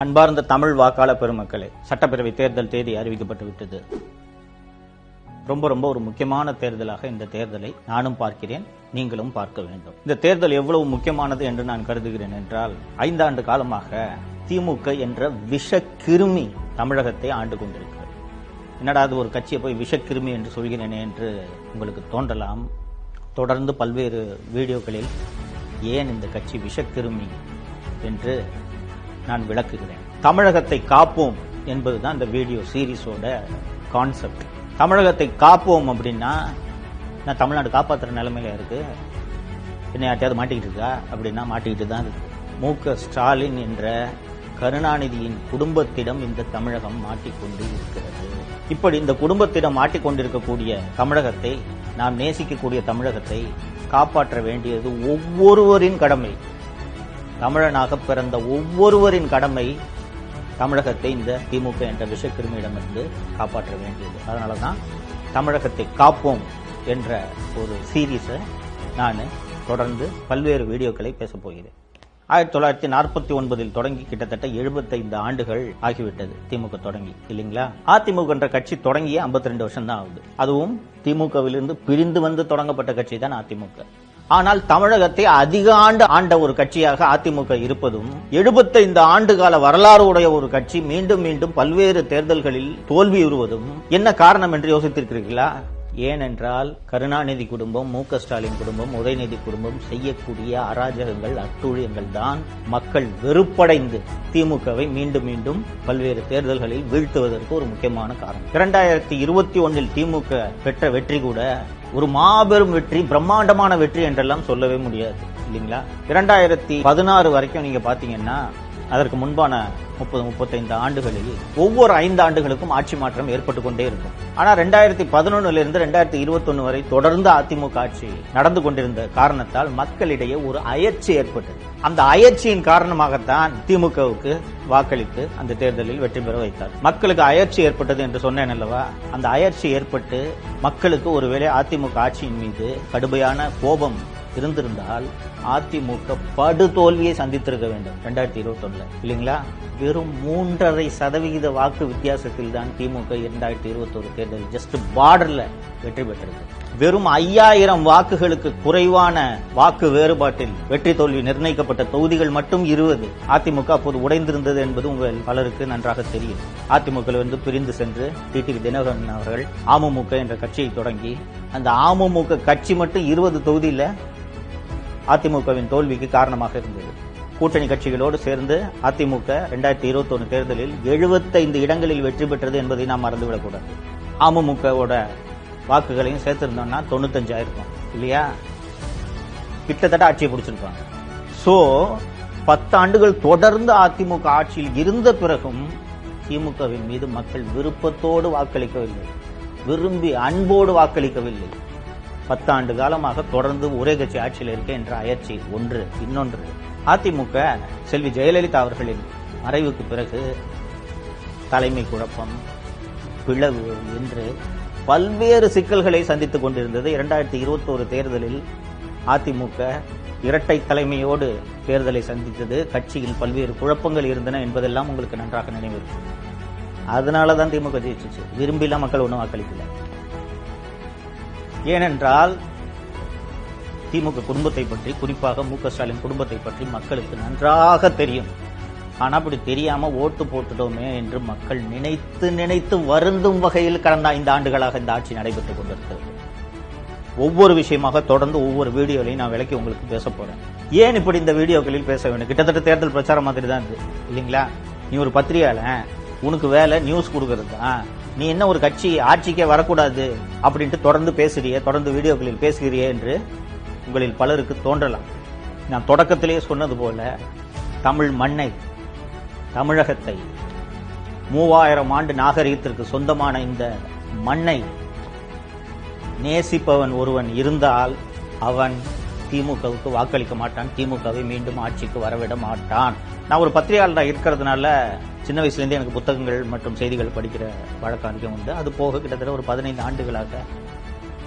அன்பார்ந்த தமிழ் வாக்காளர் பெருமக்களே, சட்டப்பேரவை தேர்தல் தேதி அறிவிக்கப்பட்டு விட்டது. ரொம்ப ஒரு முக்கியமான தேர்தலாக இந்த தேர்தலை நானும் பார்க்கிறேன், நீங்களும் பார்க்க வேண்டும். இந்த தேர்தல் எவ்வளவு முக்கியமானது என்று நான் கருதுகிறேன் என்றால், 5 ஆண்டு காலமாக திமுக என்ற விஷக்கிருமி தமிழகத்தை ஆண்டு கொண்டிருக்கிறது. என்னடா அது ஒரு கட்சியை போய் விஷக்கிருமி என்று சொல்கிறேனே என்று உங்களுக்கு தோன்றலாம். தொடர்ந்து பல்வேறு வீடியோக்களில் ஏன் இந்த கட்சி விஷக்கிருமி என்று நான் விளக்குகிறேன். தமிழகத்தை காப்போம் என்பதுதான் இந்த வீடியோ சீரிஸோட கான்செப்ட். தமிழகத்தை காப்போம் அப்படின்னா, நான் தமிழ்நாடு காப்பாற்றுற நிலைமையில இருக்கு, என்ன யார்ட்டையாவது மாட்டிக்கிட்டு இருக்கா அப்படின்னா மாட்டிக்கிட்டு தான் இருக்கு. மு.க. ஸ்டாலின் என்ற கருணாநிதியின் குடும்பத்திடம் இந்த தமிழகம் மாட்டிக்கொண்டு இருக்கிறது. இப்படி இந்த குடும்பத்திடம் மாட்டிக்கொண்டிருக்கக்கூடிய தமிழகத்தை, நாம் நேசிக்கக்கூடிய தமிழகத்தை காப்பாற்ற வேண்டியது ஒவ்வொருவரின் கடமை. தமிழனாக பிறந்த ஒவ்வொருவரின் கடமை தமிழகத்தை இந்த திமுக என்ற விஷக்கிருமியிடமிருந்து காப்பாற்ற வேண்டியது. அதனாலதான் தமிழகத்தை காப்போம் என்ற ஒரு சீரீஸை நான் தொடர்ந்து பல்வேறு வீடியோக்களை பேசப் போகிறேன். 1949 தொடங்கி கிட்டத்தட்ட 75 ஆண்டுகள் ஆகிவிட்டது திமுக தொடங்கி, இல்லைங்களா? அதிமுக என்ற கட்சி தொடங்கிய 52 வருஷம் தான் ஆகுது. அதுவும் திமுகவிலிருந்து பிரிந்து வந்து தொடங்கப்பட்ட கட்சி தான் அதிமுக. ஆனால் தமிழகத்தை அதிக ஆண்டு ஆண்ட ஒரு கட்சியாக அதிமுக இருப்பதும், 75 ஆண்டு கால வரலாறு உடைய ஒரு கட்சி மீண்டும் பல்வேறு தேர்தல்களில் தோல்வியுறுவதும் என்ன காரணம் என்று யோசித்திருக்கிறீர்களா? ஏனென்றால் கருணாநிதி குடும்பம், மு.க. ஸ்டாலின் குடும்பம், உதயநிதி குடும்பம் செய்யக்கூடிய அராஜகங்கள், அட்டூழியங்கள் தான் மக்கள் வெறுப்படைந்து திமுகவை மீண்டும் பல்வேறு தேர்தல்களில் வீழ்த்துவதற்கு ஒரு முக்கியமான காரணம். 2021 திமுக பெற்ற வெற்றி கூட ஒரு மாபெரும் வெற்றி, பிரம்மாண்டமான வெற்றி என்றெல்லாம் சொல்லவே முடியாது, இல்லைங்களா? 2016 வரைக்கும் நீங்க பாத்தீங்கன்னா, அதற்கு முன்பான 30-35 ஆண்டுகளில் ஒவ்வொரு 5 ஆண்டுகளுக்கும் ஆட்சி மாற்றம் ஏற்பட்டுக் கொண்டே இருக்கும். ஆனா 2011 இருந்து 2021 வரை தொடர்ந்து அதிமுக ஆட்சி நடந்து கொண்டிருந்த காரணத்தால் மக்களிடையே ஒரு அயற்சி ஏற்பட்டது. அந்த அயற்சியின் காரணமாகத்தான் திமுகவுக்கு வாக்களித்து அந்த தேர்தலில் வெற்றி பெற வைத்தார். மக்களுக்கு அயற்சி ஏற்பட்டது என்று சொன்னேன் அல்லவா? அந்த அயற்சி ஏற்பட்டு மக்களுக்கு ஒருவேளை அதிமுக ஆட்சியின் மீது கடுமையான கோபம் இருந்திருந்தால் அதிமுக படுதோல்வியை சந்தித்திருக்க வேண்டும் 2021, இல்லைங்களா? வெறும் 3.5% வாக்கு வித்தியாசத்தில் தான் திமுக 2021 தேர்தலில் ஜஸ்ட் பார்டர்ல வெற்றி பெற்றது. வெறும் 5000 வாக்குகளுக்கு குறைவான வாக்கு வேறுபாட்டில் வெற்றி தோல்வி நிர்ணயிக்கப்பட்ட தொகுதிகள் மட்டும் 20. அதிமுக அப்போது உடைந்திருந்தது என்பது உங்கள் பலருக்கு நன்றாக தெரியும். அதிமுகவிலிருந்து பிரிந்து சென்று டிடிவி தினகரன் அவர்கள் அமமுக என்ற கட்சியை தொடங்கி, அந்த அமமுக கட்சி மட்டும் 20 தொகுதியில அதிமுகவின் தோல்விக்கு காரணமாக இருந்தது. கூட்டணி கட்சிகளோடு சேர்ந்து அதிமுக 2021 தேர்தலில் 75 இடங்களில் வெற்றி பெற்றது என்பதை நாம் மறந்துவிடக்கூடாது. அமமுகவோட வாக்குகளையும் சேர்த்திருந்தோம்னா 95 இருக்கும், இல்லையா? கிட்டத்தட்ட ஆட்சியை பிடிச்சிருப்பாங்க. சோ 10 ஆண்டுகள் தொடர்ந்து அதிமுக ஆட்சியில் இருந்த பிறகும் திமுகவின் மீது மக்கள் விருப்பத்தோடு வாக்களிக்கவில்லை, விரும்பி அன்போடு வாக்களிக்கவில்லை. 10 ஆண்டு காலமாக தொடர்ந்து ஒரே கட்சி ஆட்சியில் இருக்க என்ற அயற்சி ஒன்று. இன்னொன்று, அதிமுக செல்வி ஜெயலலிதா அவர்களின் மறைவுக்கு பிறகு தலைமை குழப்பம், பிளவு என்று பல்வேறு சிக்கல்களை சந்தித்துக் கொண்டிருந்தது. 2021 தேர்தலில் அதிமுக இரட்டை தலைமையோடு தேர்தலை சந்தித்தது. கட்சியில் பல்வேறு குழப்பங்கள் இருந்தன என்பதெல்லாம் உங்களுக்கு நன்றாக நினைவிருக்கு. அதனாலதான் திமுக ஜெயிச்சிச்சு. விரும்பிலாம் மக்கள் ஒன்றும் வாக்களிக்கல. ஏனென்றால் திமுக குடும்பத்தை பற்றி, குறிப்பாக மு.க. ஸ்டாலின் குடும்பத்தை பற்றி மக்களுக்கு நன்றாக தெரியும். ஆனா அப்படி தெரியாம ஓட்டு போட்டுட்டோமே என்று மக்கள் நினைத்து வருந்தும் வகையில் கடந்த 5 ஆண்டுகளாக இந்த ஆட்சி நடைபெற்றுக் கொண்டிருக்கிறது. ஒவ்வொரு விஷயமாக தொடர்ந்து ஒவ்வொரு வீடியோலையும் நான் விளக்கி உங்களுக்கு பேச போறேன். ஏன் இப்படி இந்த வீடியோக்களில் பேச வேண்டும்? கிட்டத்தட்ட தேர்தல் பிரச்சாரம் மாதிரி தான் இது, இல்லைங்களா? நீ ஒரு பத்திரிகையாளன், உனக்கு வேலை நியூஸ் கொடுக்கறது தான். நீ என்ன ஒரு கட்சி ஆட்சிக்கே வரக்கூடாது அப்படின்ட்டு தொடர்ந்து பேசுறிய, தொடர்ந்து வீடியோக்களில் பேசுகிறிய என்று உங்களில் பலருக்கு தோன்றலாம். நான் தொடக்கத்திலேயே சொன்னது போல, தமிழ் மண்ணை, தமிழகத்தை, 3000 ஆண்டு நாகரிகத்திற்கு சொந்தமான இந்த மண்ணை நேசிப்பவன் ஒருவன் இருந்தால் அவன் திமுகவுக்கு வாக்களிக்க மாட்டான், திமுகவை மீண்டும் ஆட்சிக்கு வரவிட மாட்டான். நான் ஒரு பத்திரிகையாளராக இருக்கிறதுனால சின்ன வயசுலேருந்தே எனக்கு புத்தகங்கள் மற்றும் செய்திகள் படிக்கிற வழக்கம் அதிகம் உண்டு. அது போக கிட்டத்தட்ட ஒரு 15 ஆண்டுகளாக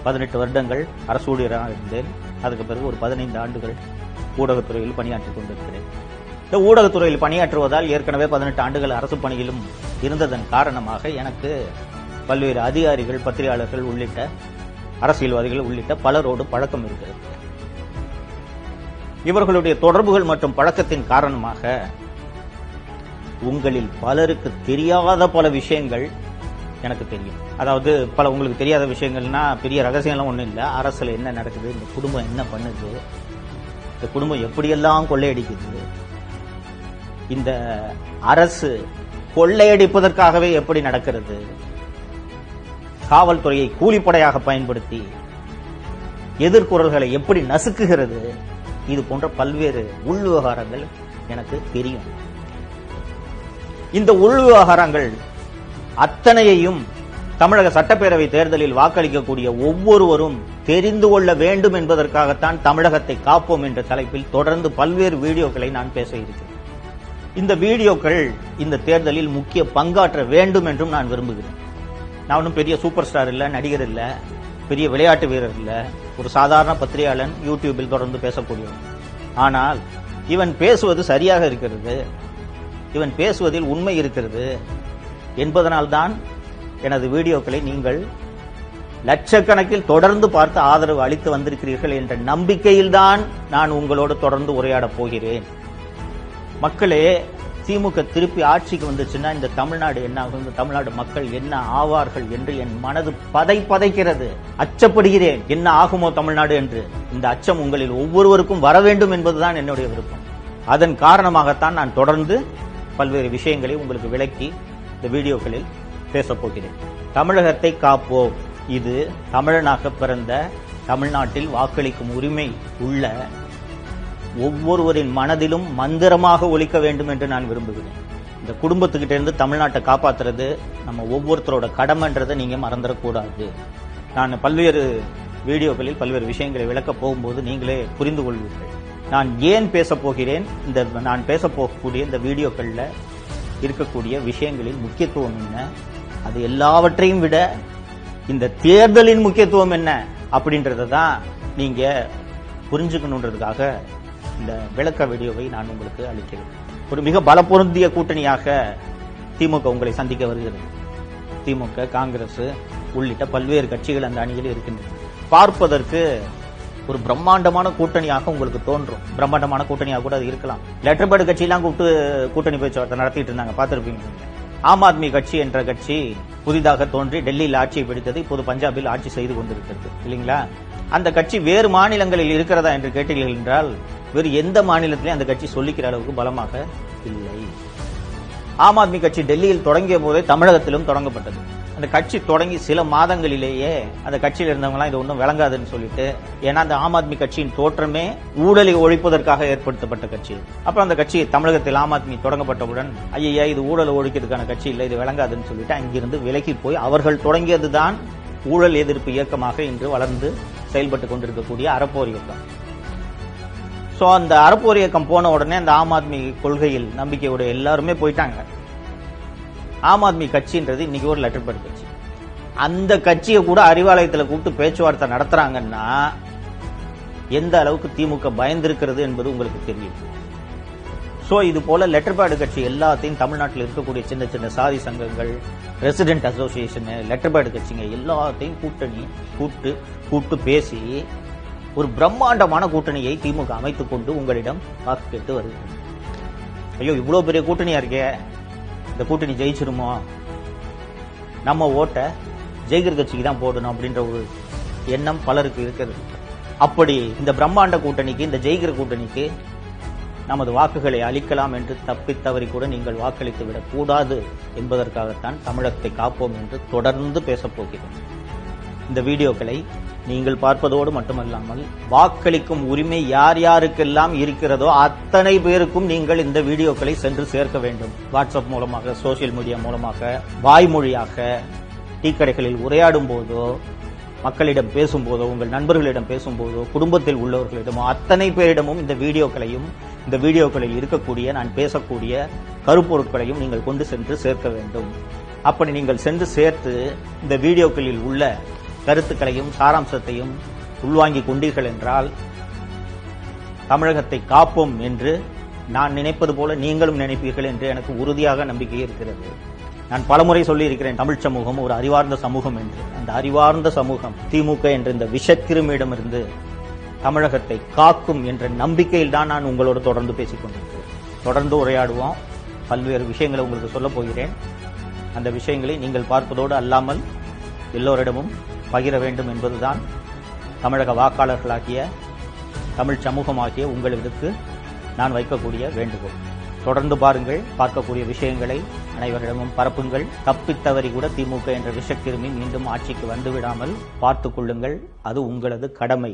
18 வருடங்கள் அரசு ஊழியராக இருந்தேன். அதுக்கு பிறகு ஒரு 15 ஆண்டுகள் ஊடகத்துறையில் பணியாற்றிக் கொண்டிருக்கிறேன். இந்த ஊடகத்துறையில் பணியாற்றுவதால் ஏற்கனவே 18 ஆண்டுகள் அரசு பணியிலும் இருந்ததன் காரணமாக எனக்கு பல்வேறு அதிகாரிகள், பத்திரிகையாளர்கள் உள்ளிட்ட அரசியல்வாதிகள் உள்ளிட்ட பலரோடு பழக்கம் இருக்கிறது. இவர்களுடைய தொடர்புகள் மற்றும் பழக்கத்தின் காரணமாக உங்களில் பலருக்கு தெரியாத பல விஷயங்கள் எனக்கு தெரியும். அதாவது உங்களுக்கு தெரியாத விஷயங்கள்னா பெரிய ரகசியம்லாம் ஒண்ணும் இல்லை. அரசுல என்ன நடக்குது, இந்த குடும்பம் என்ன பண்ணுது, இந்த குடும்பம் எப்படியெல்லாம் கொள்ளையடிக்குது, இந்த அரசு கொள்ளையடிப்பதற்காகவே எப்படி நடக்கிறது, காவல்துறையை கூலிப்படையாக பயன்படுத்தி எதிர்குரல்களை எப்படி நசுக்குகிறது, இது போன்ற பல்வேறு உள் விவகாரங்கள் எனக்கு தெரியும். இந்த உள் விவகாரங்கள் அத்தனையையும் தமிழக சட்டப்பேரவை தேர்தலில் வாக்களிக்கக்கூடிய ஒவ்வொருவரும் தெரிந்து கொள்ள வேண்டும் என்பதற்காகத்தான் தமிழகத்தை காப்போம் என்ற தலைப்பில் தொடர்ந்து பல்வேறு வீடியோக்களை நான் பேச இருக்கிறேன். இந்த வீடியோக்கள் இந்த தேர்தலில் முக்கிய பங்காற்ற வேண்டும் என்றும் நான் விரும்புகிறேன். நான் ஒன்றும் பெரிய சூப்பர் ஸ்டார் இல்ல, நடிகர் இல்ல, பெரிய விளையாட்டு வீரர் இல்ல, ஒரு சாதாரண பத்திரிகையாளன், யூடியூபில் தொடர்ந்து பேசக்கூடியவன். ஆனால் இவன் பேசுவது சரியாக இருக்கிறது, இவன் பேசுவதில் உண்மை இருக்கிறது என்பதனால்தான் எனது வீடியோக்களை நீங்கள் லட்சக்கணக்கில் தொடர்ந்து பார்த்து ஆதரவு அளித்து வந்திருக்கிறீர்கள் என்ற நம்பிக்கையில்தான் நான் உங்களோடு தொடர்ந்து உரையாடப் போகிறேன். மக்களே, திமுக திருப்பி ஆட்சிக்கு வந்துச்சுன்னா இந்த தமிழ்நாடு என்ன ஆகும், இந்த தமிழ்நாடு மக்கள் என்ன ஆவார்கள் என்று என் மனது பதைக்கிறது. அச்சப்படுகிறேன், என்ன ஆகுமோ தமிழ்நாடு என்று. இந்த அச்சம் உங்களில் ஒவ்வொருவருக்கும் வர வேண்டும் என்பதுதான் என்னுடைய விருப்பம். அதன் காரணமாகத்தான் நான் தொடர்ந்து பல்வேறு விஷயங்களை உங்களுக்கு விளக்கி இந்த வீடியோக்களில் பேசப் போகிறேன். தமிழகத்தை காப்போம். இது தமிழனாக பிறந்த, தமிழ்நாட்டில் வாக்களிக்கும் உரிமை உள்ள ஒவ்வொருவரின் மனதிலும் மந்திரமாக ஒலிக்க வேண்டும் என்று நான் விரும்புகிறேன். இந்த குடும்பத்துக்கிட்ட இருந்து தமிழ்நாட்டை காப்பாற்றுறது நம்ம ஒவ்வொருத்தரோட கடமைன்றதை நீங்க மறந்துடக்கூடாது. நான் பல்வேறு வீடியோக்களில் பல்வேறு விஷயங்களை விளக்கப் போகும்போது நீங்களே புரிந்து கொள்வீர்கள். நான் ஏன் பேசப் போகிறேன், நான் பேசப் போகக்கூடிய இந்த வீடியோக்கள்ல இருக்கக்கூடிய விஷயங்களின் முக்கியத்துவம் என்ன, அது எல்லாவற்றையும் விட இந்த தேர்தலின் முக்கியத்துவம் என்ன அப்படின்றத தான் நீங்க புரிஞ்சுக்கணுன்றதுக்காக இந்த விளக்க வீடியோவை நான் உங்களுக்கு அளிக்கிறேன். ஒரு மிக பலப்பொருந்திய கூட்டணியாக திமுக உங்களை சந்திக்க வருகிறது. திமுக, காங்கிரஸ் உள்ளிட்ட பல்வேறு கட்சிகள் அந்த அணியில் இருக்கின்றன. பார்ப்பதற்கு ஒரு பிரம்மாண்டமான கூட்டணியாக உங்களுக்கு தோன்றும். பிரம்மாண்டமான கூட்டணியாக கூட அது இருக்கலாம். லெட்டர் பேட் கட்சியெல்லாம் கூப்பிட்டு கூட்டணி பேச்சுவார்த்தை நடத்திட்டு இருந்தாங்க, பார்த்திருப்பீங்க. ஆம் ஆத்மி கட்சி என்ற கட்சி புதிதாக தோன்றி டெல்லியில் ஆட்சியை பிடித்தது, இப்போது பஞ்சாபில் ஆட்சி செய்து கொண்டிருக்கிறது இல்லைங்களா? அந்த கட்சி வேறு மாநிலங்களில் இருக்கிறதா என்று கேட்டீர்கள் என்றால் வேறு எந்த மாநிலத்திலையும் அந்த கட்சி சொல்லிக்கிற அளவுக்கு பலமாக இல்லை. ஆம் ஆத்மி கட்சி டெல்லியில் தொடங்கிய போதே தமிழகத்திலும் தொடங்கப்பட்டது. அந்த கட்சி தொடங்கி சில மாதங்களிலேயே அந்த கட்சியில் இருந்தவங்களாம் இது ஒன்றும் விளங்காதுன்னு சொல்லிட்டு, ஏன்னா அந்த ஆம் ஆத்மி கட்சியின் தோற்றமே ஊழலை ஒழிப்பதற்காக ஏற்படுத்தப்பட்ட கட்சி. அப்புறம் அந்த கட்சி தமிழகத்தில் ஆம் ஆத்மி தொடங்கப்பட்டவுடன் ஐயா இது ஊழலை ஒழிக்கிறதுக்கான கட்சி இல்லை, இது விளங்காதுன்னு சொல்லிட்டு அங்கிருந்து விலகி போய் அவர்கள் தொடங்கியதுதான் ஊழல் எதிர்ப்பு இயக்கமாக இன்று வளர்ந்து செயல்பட்டுக் கொண்டிருக்கக்கூடிய அறப்போர் இயக்கம். சோ அந்த அறப்போர் இயக்கம் போன உடனே அந்த ஆம் ஆத்மி கொள்கையில் நம்பிக்கையோட எல்லாருமே போயிட்டாங்க. ஆம் ஆத்மி கட்சின்றது இன்னைக்கு ஒரு லெட்டர் பேட் கட்சி. அந்த கட்சியை கூட அறிவாலயத்தில் கூப்பிட்டு பேச்சுவார்த்தை நடத்துறாங்கன்னா எந்த அளவுக்கு திமுக பயந்திருக்கிறது என்பது உங்களுக்கு தெரியும். சோ இது போல லெட்டர் பேட் கட்சி எல்லாத்தையும் தமிழ்நாட்டில் இருக்கக்கூடிய சின்ன சின்ன சாதி சங்கங்கள், ரெசிடென்ட் அசோசியேஷன், லெட்டர் பேட் கட்சிங்க எல்லாத்தையும் கூப்பிட்டு பேசி ஒரு பிரம்மாண்டமான கூட்டணியை திமுக அமைத்துக் கொண்டு உங்களிடம் வாக்கு கேட்டு வருகிறது. ஐயோ இவ்வளவு பெரிய கூட்டணியா இருக்கே, இந்த கூட்டணி ஜெயிச்சிருமோ, நம்ம ஓட்ட ஜெயிக்கிற கட்சிக்கு தான் போடணும் அப்படின்ற ஒரு எண்ணம் பலருக்கு இருக்கிறது. அப்படி இந்த பிரம்மாண்ட கூட்டணிக்கு, இந்த ஜெயிக்கிற கூட்டணிக்கு நமது வாக்குகளை அளிக்கலாம் என்று தப்பித்தவறி கூட நீங்கள் வாக்களித்து விடக் கூடாது என்பதற்காகத்தான் தமிழகத்தை காப்போம் என்று தொடர்ந்து பேசப் போகிறேன். இந்த வீடியோக்களை நீங்கள் பார்ப்பதோடு மட்டுமல்லாமல் வாக்களிக்கும் உரிமை யார் யாருக்கெல்லாம் இருக்கிறதோ அத்தனை பேருக்கும் நீங்கள் இந்த வீடியோக்களை சென்று சேர்க்க வேண்டும். வாட்ஸ்அப் மூலமாக, சோசியல் மீடியா மூலமாக, வாய்மொழியாக, டீ கடைகளில் உரையாடும் போதோ, மக்களிடம் பேசும்போதோ, உங்கள் நண்பர்களிடம் பேசும்போதோ, குடும்பத்தில் உள்ளவர்களிடமோ அத்தனை பேரிடமும் இந்த வீடியோக்களையும், இந்த வீடியோக்களில் இருக்கக்கூடிய நான் பேசக்கூடிய கருப்பொருட்களையும் நீங்கள் கொண்டு சென்று சேர்க்க வேண்டும். அப்படி நீங்கள் சென்று சேர்த்து இந்த வீடியோக்களில் உள்ள கருத்துக்களையும் சாராம்சத்தையும் உள்வாங்கிக் கொண்டீர்கள் என்றால் தமிழகத்தை காப்போம் என்று நான் நினைப்பது போல நீங்களும் நினைப்பீர்கள் என்று எனக்கு உறுதியாக நம்பிக்கை இருக்கிறது. நான் பலமுறை சொல்லி இருக்கிறேன், தமிழ் சமூகம் ஒரு அறிவார்ந்த சமூகம் என்று. அந்த அறிவார்ந்த சமூகம் திமுக என்ற இந்த விஷக்கிருமியிடமிருந்து தமிழகத்தை காக்கும் என்ற நம்பிக்கையில் தான் நான் உங்களோடு தொடர்ந்து பேசிக் கொண்டிருக்கிறேன். தொடர்ந்து உரையாடுவோம். பல்வேறு விஷயங்களை உங்களுக்கு சொல்ல போகிறேன். அந்த விஷயங்களை நீங்கள் பார்ப்பதோடு அல்லாமல் எல்லோரிடமும் பகிர வேண்டும் என்பதுதான் தமிழக வாக்காளர்களாகிய தமிழ் சமூகமாகிய உங்களுக்கு நான் வைக்கக்கூடிய வேண்டுகோள். தொடர்ந்து பாருங்கள். பார்க்கக்கூடிய விஷயங்களை அனைவரிடமும் பரப்புங்கள். தப்பித்தவறி கூட திமுக என்ற விஷக்கிருமி மீண்டும் ஆட்சிக்கு வந்துவிடாமல் பார்த்துக் கொள்ளுங்கள். அது உங்களது கடமை.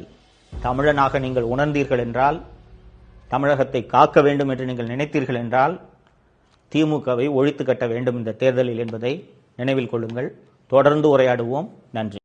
தமிழனாக நீங்கள் உணர்ந்தீர்கள் என்றால், தமிழகத்தை காக்க வேண்டும் என்று நீங்கள் நினைத்தீர்கள் என்றால், திமுகவை ஒழித்து கட்ட வேண்டும் இந்த தேர்தலில் என்பதை நினைவில் கொள்ளுங்கள். தொடர்ந்து உரையாடுவோம். நன்றி.